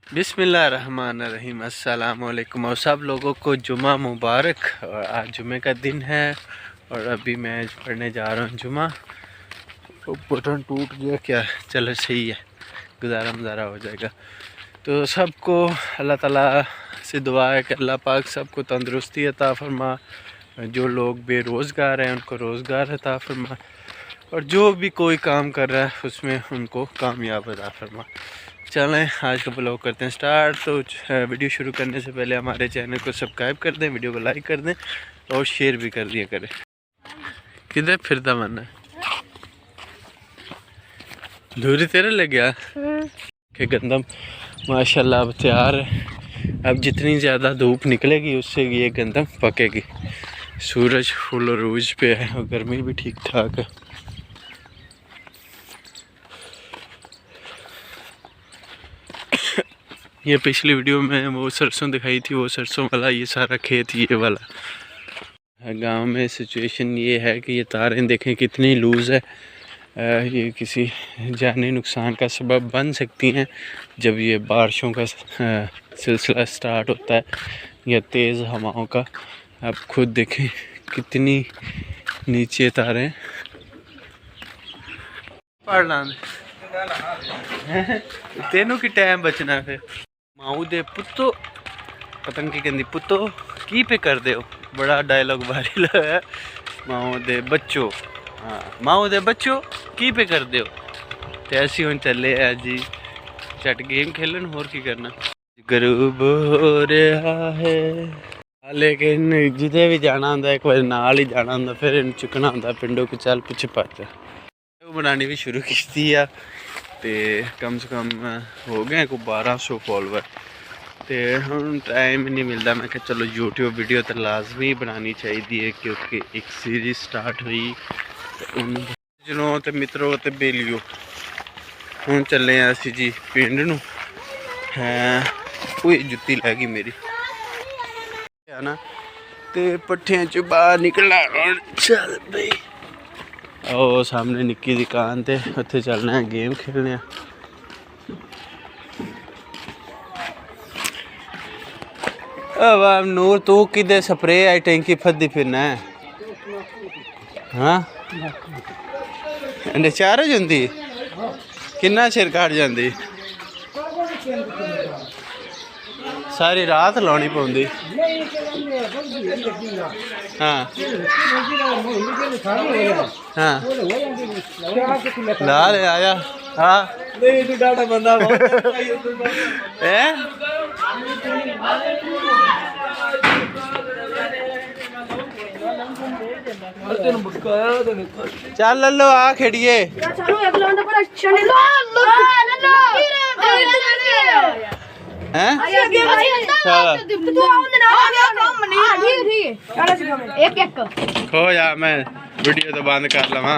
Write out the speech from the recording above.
बिस्मिल्लाहिर्रहमानिर्रहीम। अस्सलाम वालेकुम और सब लोगों को जुमा मुबारक। और आज जुमे का दिन है और अभी मैं पढ़ने जा रहा हूँ जुमा। बटन टूट गया क्या, चलो सही है, गुजारा मुजारा हो जाएगा। तो सबको अल्लाह ताला से दुआ है कि अल्लाह पाक सबको तंदुरुस्ती अता फरमा। जो लोग बेरोज़गार हैं उनको रोज़गार अता फरमा और जो भी कोई काम कर रहा है उसमें उनको कामयाब अता फरमा। चलें आज का ब्लॉग करते हैं स्टार्ट। तो वीडियो शुरू करने से पहले हमारे चैनल को सब्सक्राइब कर दें, वीडियो को लाइक कर दें और शेयर भी कर दिया करें। किधर फिरता मन है, धूरी तेरे लग गया कि गंदम माशाल्लाह अब तैयार है। अब जितनी ज़्यादा धूप निकलेगी उससे ये गंदम पकेगी। सूरज फुल रूज पे है और गर्मी भी ठीक ठाक है। ये पिछली वीडियो में वो सरसों दिखाई थी, वो सरसों वाला ये सारा खेत ये वाला। गांव में सिचुएशन ये है कि ये तारें देखें कितनी लूज़ है। ये किसी जानी नुकसान का सबब बन सकती हैं जब ये बारिशों का सिलसिला स्टार्ट होता है या तेज़ हवाओं का। आप खुद देखें कितनी नीचे तारें। पढ़ना तेनों की टाइम बचना फिर माऊ दे पुत्तो पतंग की कहती पुत्तो की पे कर दे। बड़ा डायलॉग बारी है। माऊ दे बच्चों, हाँ माऊ दे बच्चों की पे कर दे। तो ऐसी हम चले जी चट गेम खेलन होर की करना। गरूब हो रहा है लेकिन जिते भी जाना होंगे एक बार नाल ही जाना होंगे, फिर इन चुकना होंगे पिंडों को चल पिछे पच बनानी भी शुरू की है। तो कम से कम हो गए को 1200 फॉलोवर। तो हम टाइम ही नहीं मिलता। मैं क्या चलो यूट्यूब वीडियो तो लाजमी बनानी चाहिए क्योंकि एक सीरीज स्टार्ट हुई उन जनों तो मित्रों तो बेलियो। हम चले असी जी पिंड नूं। कोई जुत्ती लै गई मेरी है ना। तो पट्ठियां चो बाहर निकला और चल बई ओ सामने निक्की दुकान ते उत्थे चलना है गेम खेलने। वाह नूर तू किधर स्प्रे आई टैंकी फद्दी फिरना है। हाँ चार जाती किन्ना चिर काट जाती, सारी रात लानी पौंदी। हाँ हाँ ला ले आया। हाँ बंदा चल लो आ खेड़िए। खो जा मैं वीडियो तो बंद कर लवा।